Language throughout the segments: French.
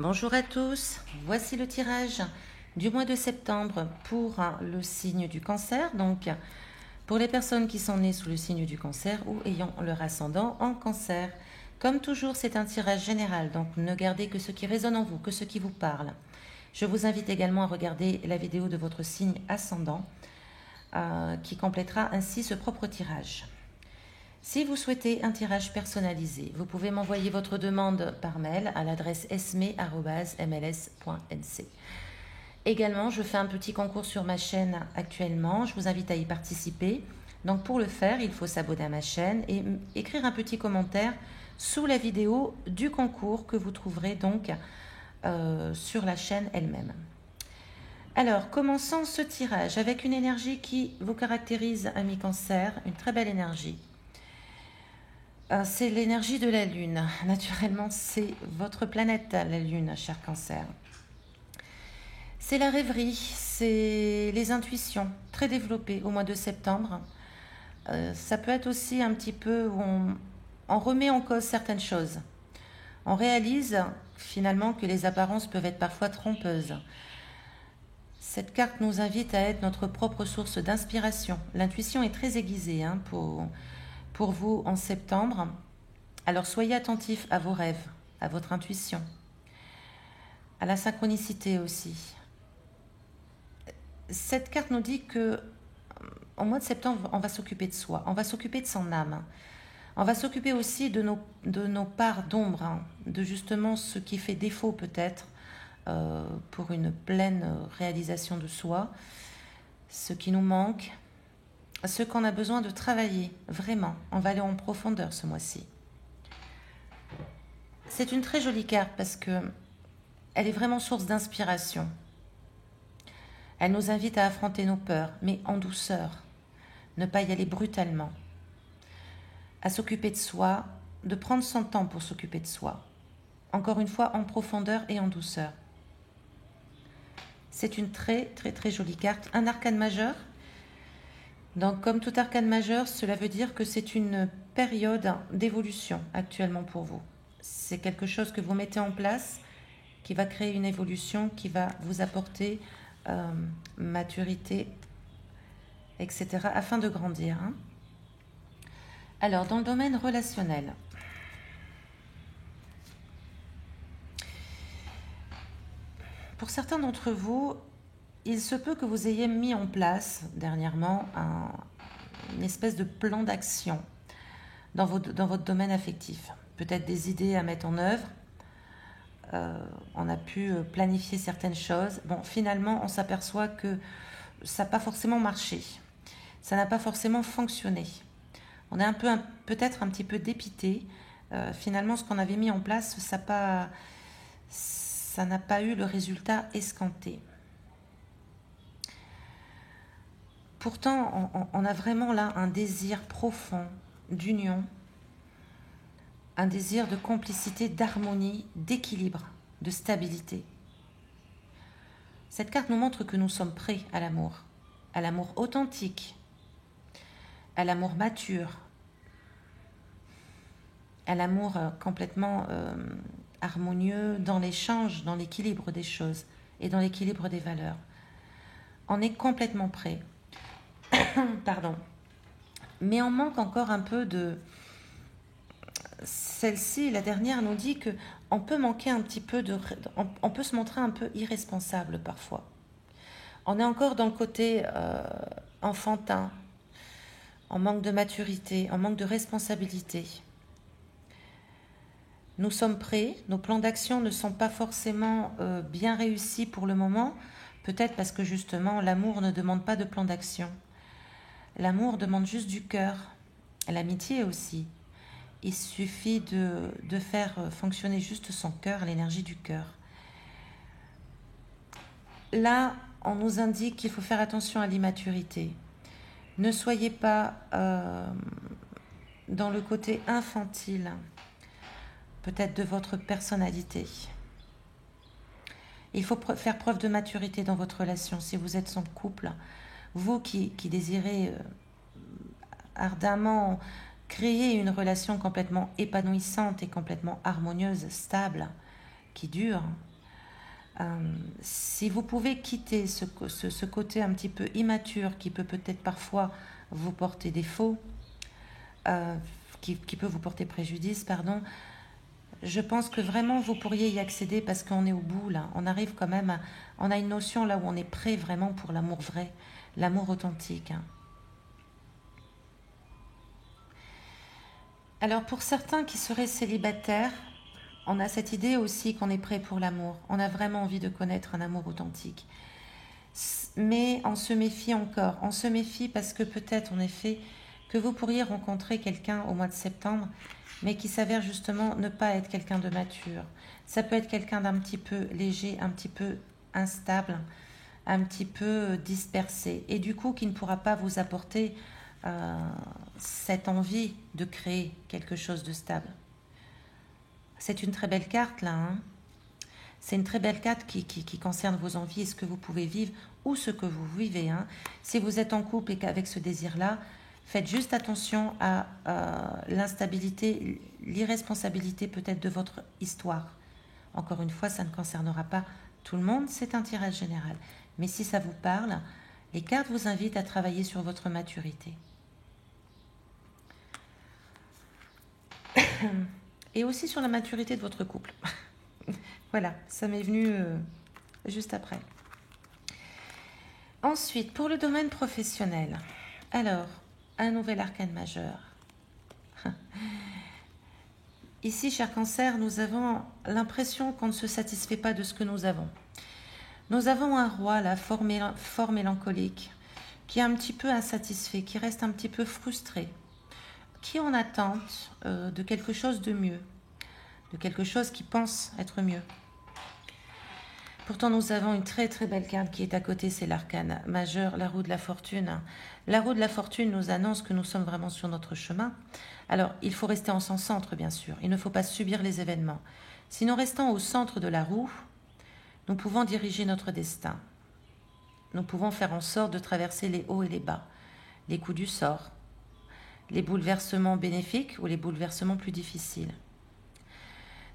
Bonjour à tous, voici le tirage du mois de septembre pour le signe du cancer, donc pour les personnes qui sont nées sous le signe du cancer ou ayant leur ascendant en cancer. Comme toujours, c'est un tirage général, donc ne gardez que ce qui résonne en vous, que ce qui vous parle. Je vous invite également à regarder la vidéo de votre signe ascendant qui complétera ainsi ce propre tirage. Si vous souhaitez un tirage personnalisé, vous pouvez m'envoyer votre demande par mail à l'adresse esme@mls.nc. Également, je fais un petit concours sur ma chaîne actuellement. Je vous invite à y participer. Donc pour le faire, il faut s'abonner à ma chaîne et écrire un petit commentaire sous la vidéo du concours que vous trouverez donc sur la chaîne elle-même. Alors, commençons ce tirage avec une énergie qui vous caractérise, ami Cancer, une très belle énergie. C'est l'énergie de la Lune. Naturellement, c'est votre planète, la Lune, cher Cancer. C'est la rêverie, c'est les intuitions très développées au mois de septembre. Ça peut être aussi un petit peu où on remet en cause certaines choses. On réalise finalement que les apparences peuvent être parfois trompeuses. Cette carte nous invite à être notre propre source d'inspiration. L'intuition est très aiguisée pour vous en septembre. Alors soyez attentifs à vos rêves, à votre intuition, à la synchronicité aussi. Cette carte nous dit que au mois de septembre, on va s'occuper de soi, on va s'occuper de son âme. On va s'occuper aussi de nos parts d'ombre, de justement ce qui fait défaut peut-être pour une pleine réalisation de soi, ce qui nous manque, ce qu'on a besoin de travailler, vraiment. On va aller en profondeur ce mois-ci. C'est une très jolie carte parce que elle est vraiment source d'inspiration. Elle nous invite à affronter nos peurs, mais en douceur, ne pas y aller brutalement, à s'occuper de soi, de prendre son temps pour s'occuper de soi. Encore une fois, en profondeur et en douceur. C'est une très très très jolie carte. Un arcane majeur. Donc comme tout arcane majeur, cela veut dire que c'est une période d'évolution actuellement pour vous. C'est quelque chose que vous mettez en place qui va créer une évolution, qui va vous apporter maturité, etc. afin de grandir. Alors dans le domaine relationnel, pour certains d'entre vous, il se peut que vous ayez mis en place dernièrement une espèce de plan d'action dans votre domaine affectif. Peut-être des idées à mettre en œuvre. On a pu planifier certaines choses. Bon, finalement, on s'aperçoit que ça n'a pas forcément marché. Ça n'a pas forcément fonctionné. On est peut-être un petit peu dépité. Finalement, ce qu'on avait mis en place, ça n'a pas eu le résultat escompté. Pourtant, on a vraiment là un désir profond d'union, un désir de complicité, d'harmonie, d'équilibre, de stabilité. Cette carte nous montre que nous sommes prêts à l'amour authentique, à l'amour mature, à l'amour complètement harmonieux dans l'échange, dans l'équilibre des choses et dans l'équilibre des valeurs. On est complètement prêt. Pardon. Mais on manque encore un peu de... Celle-ci, la dernière, nous dit que on peut manquer un petit peu de... On peut se montrer un peu irresponsable parfois. On est encore dans le côté enfantin. On manque de maturité, on manque de responsabilité. Nous sommes prêts, nos plans d'action ne sont pas forcément bien réussis pour le moment, peut-être parce que justement l'amour ne demande pas de plan d'action. L'amour demande juste du cœur, l'amitié aussi. Il suffit de faire fonctionner juste son cœur, l'énergie du cœur. Là, on nous indique qu'il faut faire attention à l'immaturité. Ne soyez pas dans le côté infantile, peut-être de votre personnalité. Il faut faire preuve de maturité dans votre relation. Si vous êtes en couple, vous qui désirez ardemment créer une relation complètement épanouissante et complètement harmonieuse, stable, qui dure, Si vous pouvez quitter ce côté un petit peu immature qui peut peut-être parfois vous porter défaut, qui peut vous porter préjudice, pardon, je pense que vraiment vous pourriez y accéder parce qu'on est au bout là. On arrive quand même on a une notion là où on est prêt vraiment pour l'amour vrai, l'amour authentique. Alors pour certains qui seraient célibataires, on a cette idée aussi qu'on est prêt pour l'amour. On a vraiment envie de connaître un amour authentique. Mais on se méfie encore. On se méfie parce que peut-être en effet que vous pourriez rencontrer quelqu'un au mois de septembre, mais qui s'avère justement ne pas être quelqu'un de mature. Ça peut être quelqu'un d'un petit peu léger, un petit peu instable, un petit peu dispersé, et du coup qui ne pourra pas vous apporter cette envie de créer quelque chose de stable. C'est une très belle carte là, hein. C'est une très belle carte qui concerne vos envies et ce que vous pouvez vivre ou ce que vous vivez, hein. Si vous êtes en couple et qu'avec ce désir-là, faites juste attention à l'instabilité, l'irresponsabilité peut-être de votre histoire. Encore une fois, ça ne concernera pas tout le monde, c'est un tirage général. Mais si ça vous parle, les cartes vous invitent à travailler sur votre maturité. Et aussi sur la maturité de votre couple. Voilà, ça m'est venu juste après. Ensuite, pour le domaine professionnel, alors, un nouvel arcane majeur. Ici, cher Cancer, nous avons l'impression qu'on ne se satisfait pas de ce que nous avons. Nous avons un roi là, fort mélancolique, qui est un petit peu insatisfait, qui reste un petit peu frustré, qui est en attente de quelque chose de mieux, de quelque chose qui pense être mieux. Pourtant, nous avons une très très belle carte qui est à côté, c'est l'arcane majeur, la roue de la fortune. La roue de la fortune nous annonce que nous sommes vraiment sur notre chemin. Alors, il faut rester en son centre, bien sûr. Il ne faut pas subir les événements. Si nous restons au centre de la roue, nous pouvons diriger notre destin. Nous pouvons faire en sorte de traverser les hauts et les bas, les coups du sort, les bouleversements bénéfiques ou les bouleversements plus difficiles.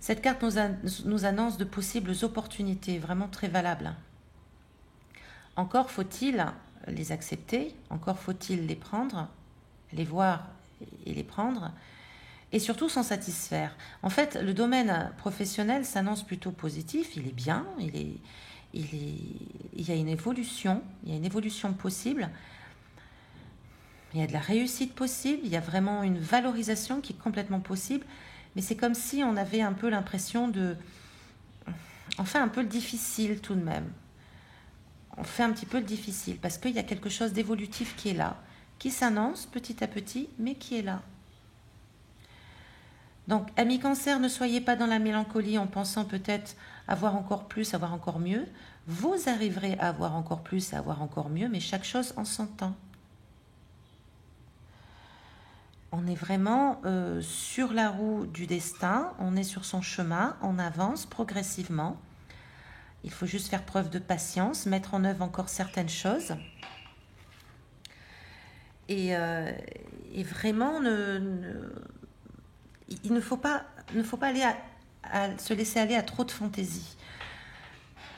Cette carte nous annonce de possibles opportunités vraiment très valables. Encore faut-il les accepter, encore faut-il les prendre, les voir et les prendre, et surtout s'en satisfaire. En fait, le domaine professionnel s'annonce plutôt positif, il est bien, il y a une évolution, possible, il y a de la réussite possible, il y a vraiment une valorisation qui est complètement possible, mais c'est comme si on avait un peu l'impression un peu le difficile tout de même. On fait un petit peu le difficile parce qu'il y a quelque chose d'évolutif qui est là, qui s'annonce petit à petit, mais qui est là. Donc, amis Cancer, ne soyez pas dans la mélancolie en pensant peut-être avoir encore plus, avoir encore mieux. Vous arriverez à avoir encore plus, à avoir encore mieux, mais chaque chose en son temps. On est vraiment sur la roue du destin, on est sur son chemin, on avance progressivement. Il faut juste faire preuve de patience, mettre en œuvre encore certaines choses. Et vraiment, il ne faut pas aller se laisser aller à trop de fantaisie.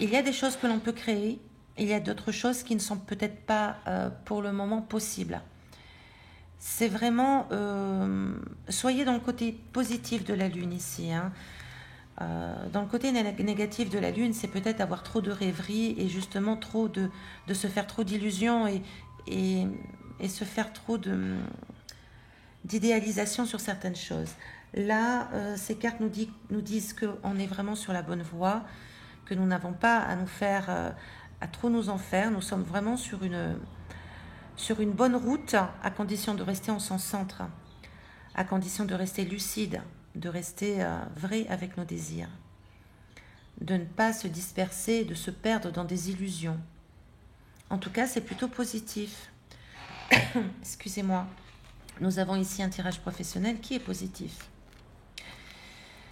Il y a des choses que l'on peut créer, il y a d'autres choses qui ne sont peut-être pas pour le moment possibles. C'est vraiment, soyez dans le côté positif de la Lune ici, hein. Dans le côté négatif de la Lune, c'est peut-être avoir trop de rêveries et justement trop de se faire trop d'illusions et se faire trop d'idéalisation sur certaines choses. Là, ces cartes nous disent qu'on est vraiment sur la bonne voie, que nous n'avons pas à nous faire, à trop nous en faire. Nous sommes vraiment sur une bonne route, à condition de rester en son centre, à condition de rester lucide, de rester vrai avec nos désirs, de ne pas se disperser, de se perdre dans des illusions. En tout cas, c'est plutôt positif. Excusez-moi. Nous avons ici un tirage professionnel qui est positif.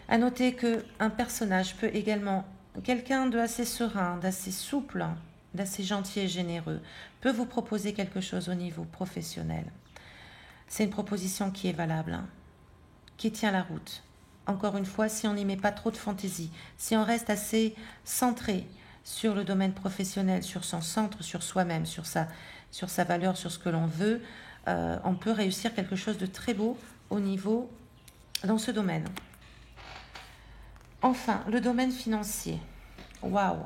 À noter qu'un personnage peut également, quelqu'un de assez serein, d'assez souple, d'assez gentil et généreux, peut vous proposer quelque chose au niveau professionnel. C'est une proposition qui est valable, qui tient la route. Encore une fois, si on n'y met pas trop de fantaisie, si on reste assez centré, sur le domaine professionnel, sur son centre, sur soi-même, sur sa valeur, sur ce que l'on veut, on peut réussir quelque chose de très beau au niveau dans ce domaine. Enfin, le domaine financier. Waouh!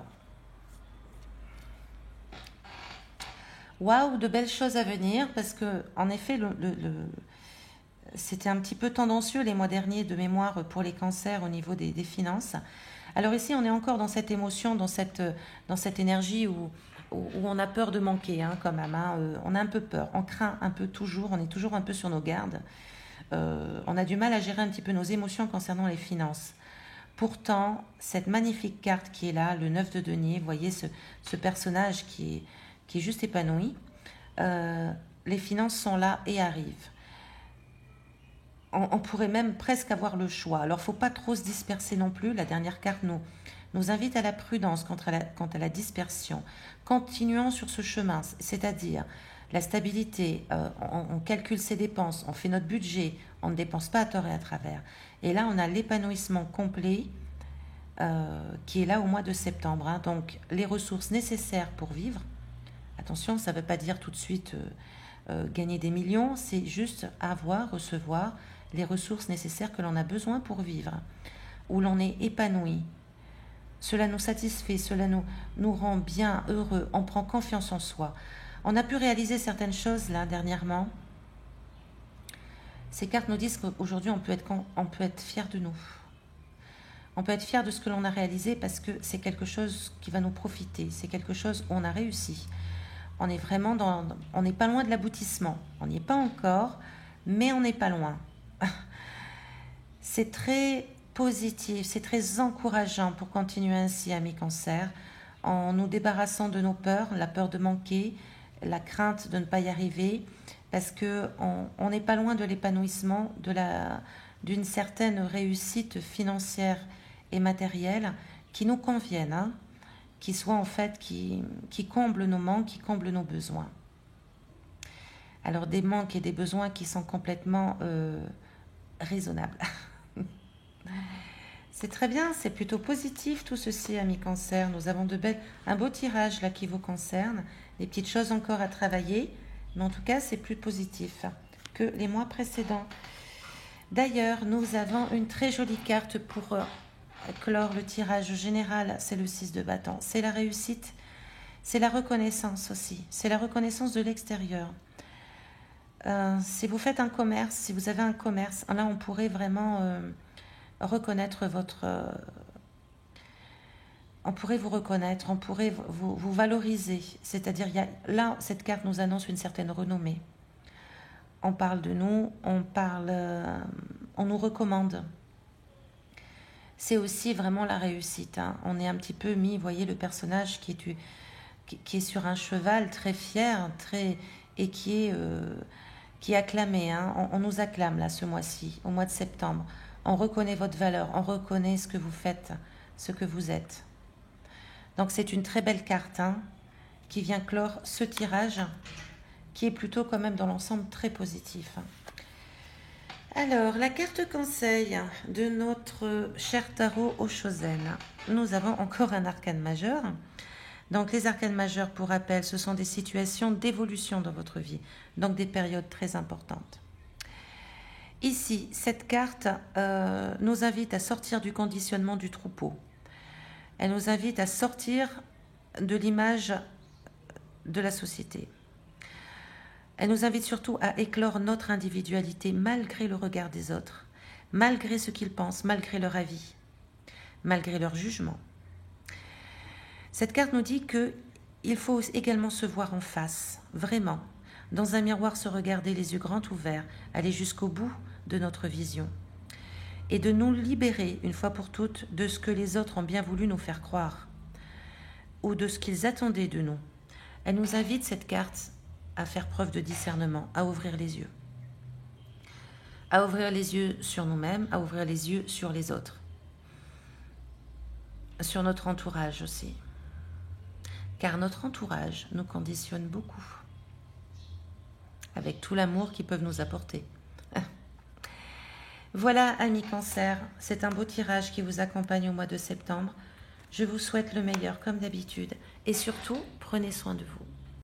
Waouh, de belles choses à venir parce que, en effet, c'était un petit peu tendancieux les mois derniers de mémoire pour les cancers au niveau des finances. Alors ici, on est encore dans cette émotion, dans cette énergie où on a peur de manquer, hein, quand même. Hein. On a un peu peur, on craint un peu toujours, on est toujours un peu sur nos gardes. On a du mal à gérer un petit peu nos émotions concernant les finances. Pourtant, cette magnifique carte qui est là, le 9 de denier, vous voyez ce personnage qui est juste épanoui. Les finances sont là et arrivent. On pourrait même presque avoir le choix. Alors, il ne faut pas trop se disperser non plus. La dernière carte nous invite à la prudence quant à la dispersion. Continuons sur ce chemin, c'est-à-dire la stabilité, on calcule ses dépenses, on fait notre budget, on ne dépense pas à tort et à travers. Et là, on a l'épanouissement complet qui est là au mois de septembre. Hein. Donc, les ressources nécessaires pour vivre. Attention, ça ne veut pas dire tout de suite gagner des millions, c'est juste recevoir les ressources nécessaires que l'on a besoin pour vivre, où l'on est épanoui. Cela nous satisfait, cela nous rend bien, heureux, on prend confiance en soi. On a pu réaliser certaines choses là dernièrement. Ces cartes nous disent qu'aujourd'hui on peut être fier de nous. On peut être fier de ce que l'on a réalisé parce que c'est quelque chose qui va nous profiter, c'est quelque chose où on a réussi. On est vraiment on n'est pas loin de l'aboutissement. On n'y est pas encore, mais on n'est pas loin. C'est très positif, c'est très encourageant pour continuer ainsi, amis cancer, en nous débarrassant de nos peurs, la peur de manquer, la crainte de ne pas y arriver, parce que on n'est pas loin de l'épanouissement, d'une certaine réussite financière et matérielle qui nous conviennent, hein, qui soit en fait qui comble nos manques, qui comble nos besoins. Alors des manques et des besoins qui sont complètement raisonnables. C'est très bien, c'est plutôt positif tout ceci, amis cancer. Nous avons un beau tirage là qui vous concerne, des petites choses encore à travailler, mais en tout cas c'est plus positif que les mois précédents. D'ailleurs, nous avons une très jolie carte pour clore le tirage général, c'est le 6 de bâton. C'est la réussite, c'est la reconnaissance aussi, c'est la reconnaissance de l'extérieur. Si vous faites un commerce, si vous avez un commerce, là on pourrait vraiment reconnaître on pourrait vous reconnaître, on pourrait vous valoriser. C'est-à-dire, là, cette carte nous annonce une certaine renommée. On parle de nous, on nous recommande. C'est aussi vraiment la réussite. Hein. On est un petit peu mis, vous voyez, le personnage qui est sur un cheval très fier, et qui est acclamé. Hein. On nous acclame là ce mois-ci, au mois de septembre. On reconnaît votre valeur, on reconnaît ce que vous faites, ce que vous êtes. Donc c'est une très belle carte hein, qui vient clore ce tirage, qui est plutôt quand même dans l'ensemble très positif. Alors, la carte conseil de notre cher tarot Oshozen. Nous avons encore un arcane majeur. Donc les arcanes majeurs, pour rappel, ce sont des situations d'évolution dans votre vie, donc des périodes très importantes. Ici, cette carte nous invite à sortir du conditionnement du troupeau. Elle nous invite à sortir de l'image de la société. Elle nous invite surtout à éclore notre individualité malgré le regard des autres, malgré ce qu'ils pensent, malgré leur avis, malgré leur jugement. Cette carte nous dit qu'il faut également se voir en face, vraiment, dans un miroir se regarder les yeux grands ouverts, aller jusqu'au bout de notre vision et de nous libérer une fois pour toutes de ce que les autres ont bien voulu nous faire croire ou de ce qu'ils attendaient de nous. Elle nous invite, cette carte, à faire preuve de discernement, à ouvrir les yeux. À ouvrir les yeux sur nous-mêmes, à ouvrir les yeux sur les autres. Sur notre entourage aussi. Car notre entourage nous conditionne beaucoup. Avec tout l'amour qu'ils peuvent nous apporter. Voilà, amis cancer, c'est un beau tirage qui vous accompagne au mois de septembre. Je vous souhaite le meilleur comme d'habitude et surtout, prenez soin de vous.